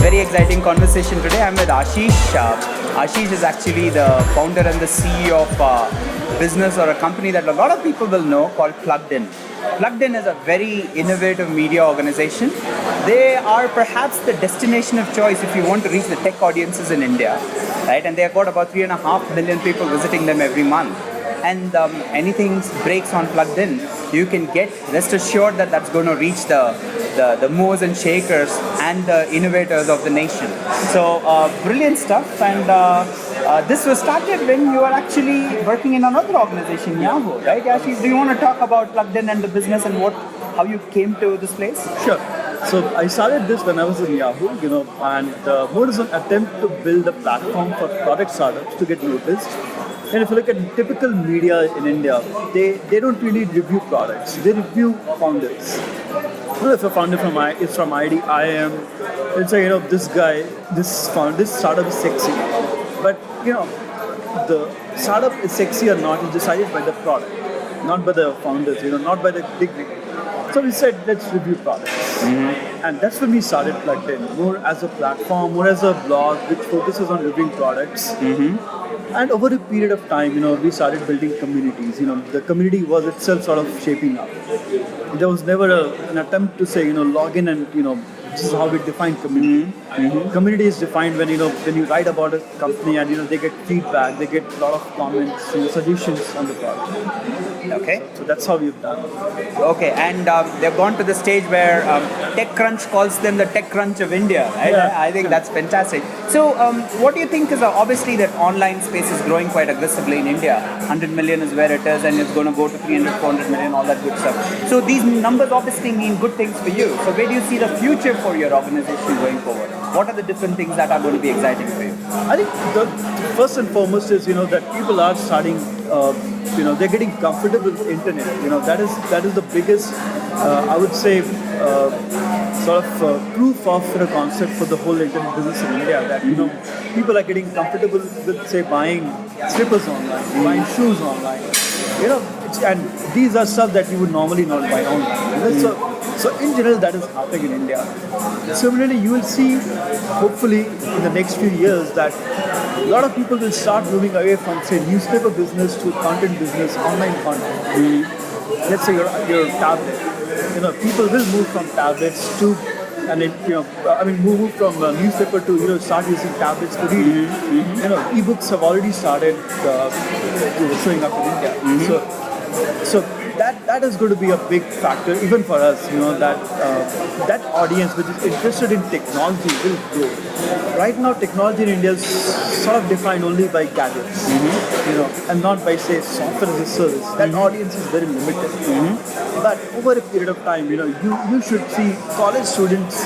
very exciting conversation today. I'm with Ashish. Ashish is actually the founder and the CEO of a business or a company that a lot of people will know called Plugged In. Plugged In is a very innovative media organization. They are perhaps the destination of choice if you want to reach the tech audiences in India, right? And they have got about 3.5 million people visiting them every month. And anything breaks on Plugged In, you can get rest assured that that's going to reach the movers and shakers and the innovators of the nation. So brilliant stuff. And this was started when you were actually working in another organization, Yahoo, right? Ashish, do you want to talk about Plugged In and the business and how you came to this place? Sure. So I started this when I was in Yahoo, and more as an attempt to build a platform for product startups to get noticed. And if you look at typical media in India, they don't really review products; they review founders. If a founder is from ID, IIM, they'll say, this guy, this startup is sexy, but the startup is sexy or not is decided by the product, not by the founders, not by the degree. So we said, let's review products. And that's when we started Plugged In, more as a platform, more as a blog, which focuses on reviewing products. And over a period of time, we started building communities. The community was itself sort of shaping up. There was never an attempt to say, log in and, this is how we define community. Community is defined when you write about a company and they get feedback, they get a lot of comments, suggestions on the product. Okay. So that's how we've done. Okay, and they've gone to the stage where TechCrunch calls them the TechCrunch of India, right? Yeah. I think that's fantastic. So, what do you think is obviously that online space is growing quite aggressively in India. 100 million is where it is, and it's going to go to 300, 400 million, all that good stuff. So, these numbers obviously mean good things for you. So, where do you see the future for your organization going forward? What are the different things that are going to be exciting for you? I think the first and foremost is that people are starting. They're getting comfortable with internet. That is the biggest, I would say, sort of proof of the concept for the whole internet business in India. That people are getting comfortable with, say, buying slippers online, buying shoes online. And these are stuff that you would normally not buy online. So in general, that is happening in India. Similarly, you will see, hopefully, in the next few years, that a lot of people will start moving away from, say, newspaper business to content business, online content. Let's say your tablet. People will move from tablets to, move from newspaper to, start using tablets to read. Ebooks have already started showing up in India. So that is going to be a big factor even for us. That audience which is interested in technology will grow. Right now, technology in India is sort of defined only by gadgets, and not by, say, software as a service. That audience is very limited. But over a period of time, you should see college students,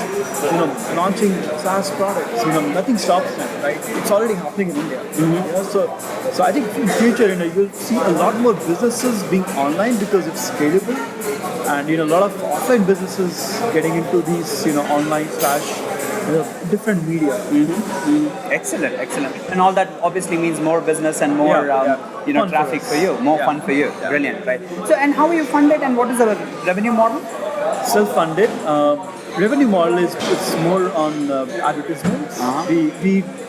launching SaaS products. Nothing stops them, right? It's already happening in India. So I think in future, you'll see a lot more businesses being online because it's scalable, and a lot of offline businesses getting into these, online / different media. Excellent. And all that obviously means more business and more, Fun traffic for for us. you, more fun for you. Yeah. Brilliant, right? So, and how are you funded, and what is the revenue model? Self-funded. Revenue model is it's more on advertisements.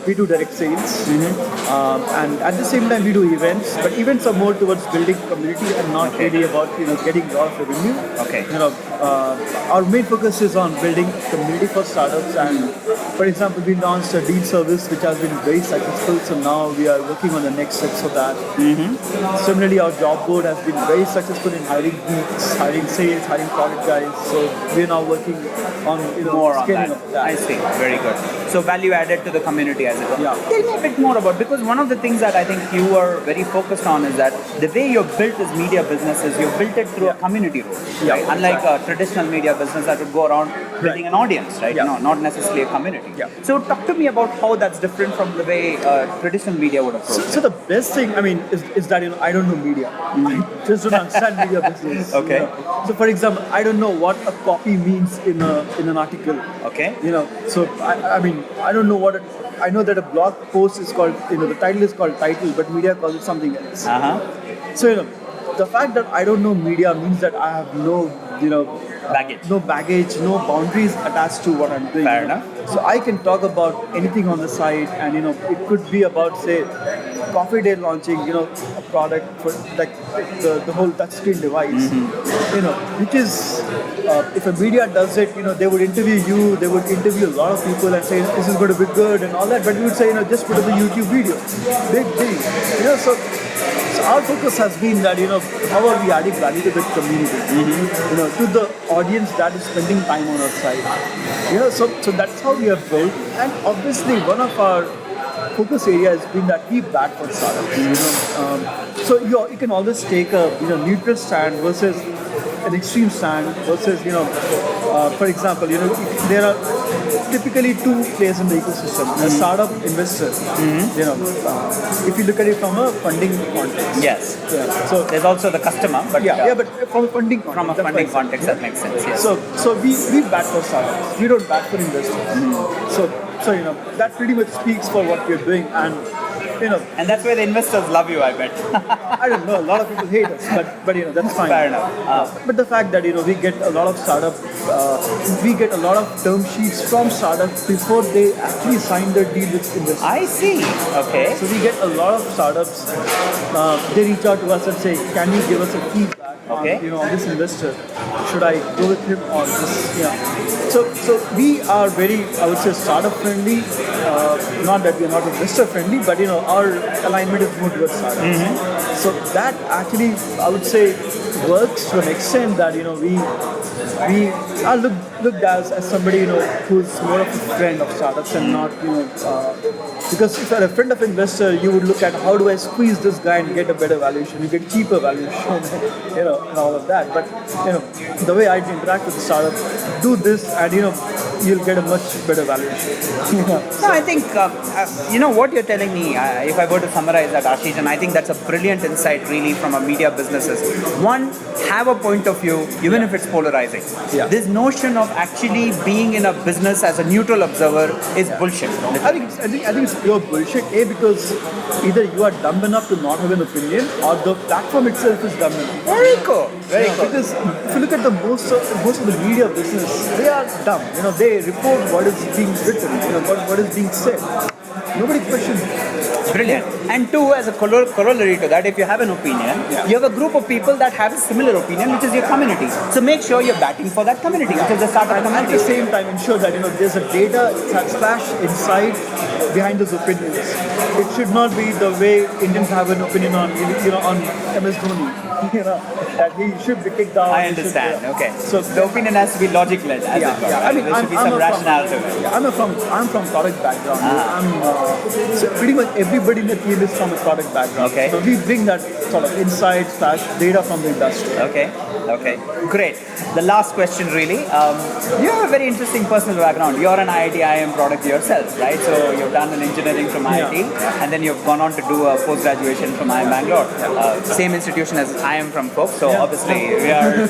We do direct sales, and at the same time we do events. But events are more towards building community and not really about getting a lot of revenue. Okay. Our main focus is on building community for startups. And for example, we launched a deal service which has been very successful. So now we are working on the next steps of that. Similarly, our job board has been very successful in hiring geeks, hiring sales, hiring product guys. So we are now working on More on scaling that. up that. I see. Very good. So value added to the community as it were. Yeah. Tell me a bit more about, because one of the things that I think you are very focused on is that the way you've built this media business is you've built it through a community role. Yeah, Right? Unlike a traditional media business that would go around building an audience, right? Yeah. Not necessarily a community. Yeah. So talk to me about how that's different from the way traditional media would approach it. So the best thing, is that I don't know media. I just don't understand media business. Okay. So for example, I don't know what a copy means in an article. Okay. So I don't know what I know that a blog post is called, the title is called title, but media calls it something else. So the fact that I don't know media means that I have no baggage. no baggage, no boundaries attached to what I'm doing. Fair you know. enough. So I can talk about anything on the site, and it could be about, say, Coffee Day launching, a product for like the whole touchscreen device, which is if a media does it, they would interview you, they would interview a lot of people and say this is going to be good and all that, but we would say, just put up a YouTube video, big thing, so our focus has been that, how are we adding value to the community, to the audience that is spending time on our site, so that's how we have built, and obviously one of our focus area has been that we back for startups. So you can always take a neutral stand versus an extreme stand versus for example, there are typically two players in the ecosystem: a startup investor. If you look at it from a funding context. Yes. Yeah. So there's also the customer, but but from a funding context. from a funding context, that makes sense. Yes. So we back for startups. We don't back for investors. So that pretty much speaks for what we're doing, and And that's where the investors love you, I bet. I don't know. A lot of people hate us, but that's fine. Fair enough. But the fact that we get a lot of we get a lot of term sheets from startups before they actually sign their deal with investors. I see. Okay. So we get a lot of startups. They reach out to us and say, "Can you give us a feedback Okay. on this investor? Should I go with him or this?" So we are very, I would say, startup friendly. Not that we are not investor friendly, but our alignment is more towards startups. So that actually, I would say, works to an extent that we are looked as somebody who's more of a friend of startups and not because if you're a friend of investor, you would look at how do I squeeze this guy and get a better valuation, you get cheaper valuation, and all of that. But the way I interact with the startup, do this and you'll get a much better valuation. No, I think, what you're telling me, if I were to summarize that, Ashish, and I think that's a brilliant insight really from a media businesses. One, have a point of view, even if it's polarizing. Yeah. This notion of actually being in a business as a neutral observer is bullshit. I think it's pure bullshit. Because either you are dumb enough to not have an opinion, or the platform itself is dumb enough. Very cool. Very cool. Because if you look at the most of the media business, they are dumb. They report what is being written, what is being said. Nobody questions it. Brilliant. And two, as a corollary to that, if you have an opinion, you have a group of people that have a similar opinion, which is your community. So make sure you're batting for that community, which is the startup And at community. the same time, ensure that there's a data slash insight behind those opinions. It should not be the way Indians have an opinion on on MS Dhoni. That he should be kicked out. I understand. Okay. So The opinion has to be logic-led, as it were. I mean, there should be some rationale to it. I'm from product background. So pretty much everybody in the team is from a product background. Okay. So we bring that sort of insight slash data from the industry. Okay, great. The last question really, you have a very interesting personal background. You're an IIT IIM product yourself, right? So you've done an engineering from IIT and then you've gone on to do a post-graduation from IIM Bangalore. Same institution as I am from Coke, so obviously we are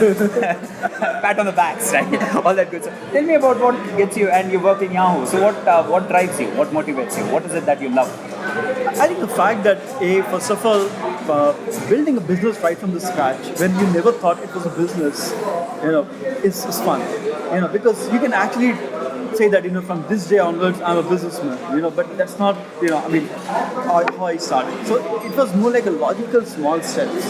pat on the backs, right? All that good stuff. Tell me about what gets you, and you work in Yahoo. So what drives you? What motivates you? What is it that you love? I think the fact that first of all, building a business right from the scratch when you never thought it was a business, is fun. Because you can actually say that from this day onwards I'm a businessman. But that's not how I started. So it was more like a logical small steps.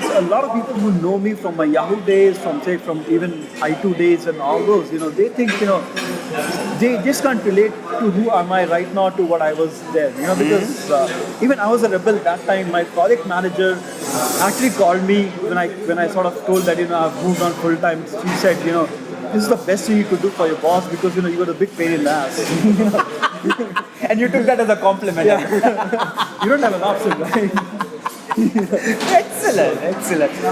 So a lot of people who know me from my Yahoo days, from even I2 days and all those, they think they just can't relate to who am I right now to what I was there. Because even I was a rebel that time. My project manager actually called me when I sort of told that I've moved on full time. She said, this is the best thing you could do for your boss because you were the big pain in the ass. And you took that as a compliment. You don't have an option, right? Excellent.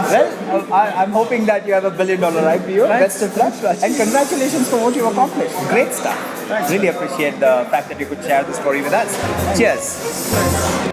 Well, I'm hoping that you have a $1 billion IPO. Thanks. Best of luck. And congratulations for what you've accomplished. Great stuff. Thanks. Really appreciate the fact that you could share the story with us. Cheers.